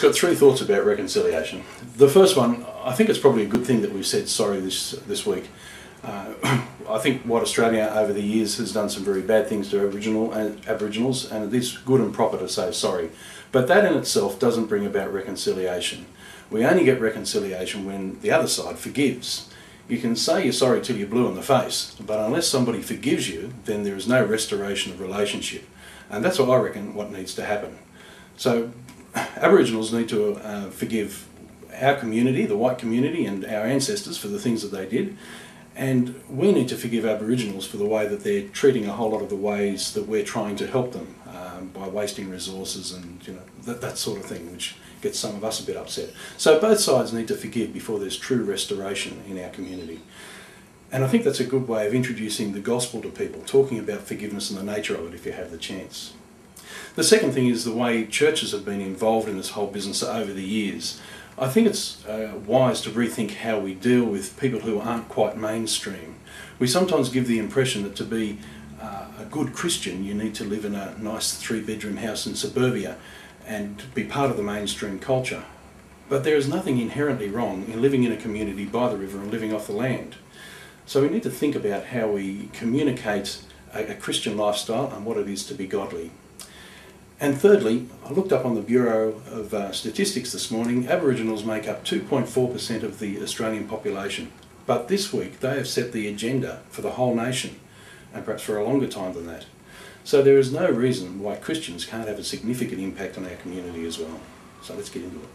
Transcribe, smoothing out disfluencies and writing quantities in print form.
got three thoughts about reconciliation. The first one, I think it's probably a good thing that we've said sorry this week. I think White Australia over the years has done some very bad things to Aboriginals, and it is good and proper to say sorry. But that in itself doesn't bring about reconciliation. We only get reconciliation when the other side forgives. You can say you're sorry till you're blue in the face, but unless somebody forgives you, then there is no restoration of relationship. And that's what I reckon what needs to happen. So Aboriginals need to forgive our community, the white community, and our ancestors for the things that they did. And we need to forgive Aboriginals for the way that they're treating a whole lot of the ways that we're trying to help them by wasting resources and that sort of thing, which gets some of us a bit upset. So both sides need to forgive before there's true restoration in our community. And I think that's a good way of introducing the gospel to people, talking about forgiveness and the nature of it if you have the chance. The second thing is the way churches have been involved in this whole business over the years. I think it's wise to rethink how we deal with people who aren't quite mainstream. We sometimes give the impression that to be a good Christian you need to live in a nice 3-bedroom house in suburbia and be part of the mainstream culture. But there is nothing inherently wrong in living in a community by the river and living off the land. So we need to think about how we communicate a Christian lifestyle and what it is to be godly. And thirdly, I looked up on the Bureau of Statistics this morning. Aboriginals make up 2.4% of the Australian population. But this week they have set the agenda for the whole nation, and perhaps for a longer time than that. So there is no reason why Christians can't have a significant impact on our community as well. So let's get into it.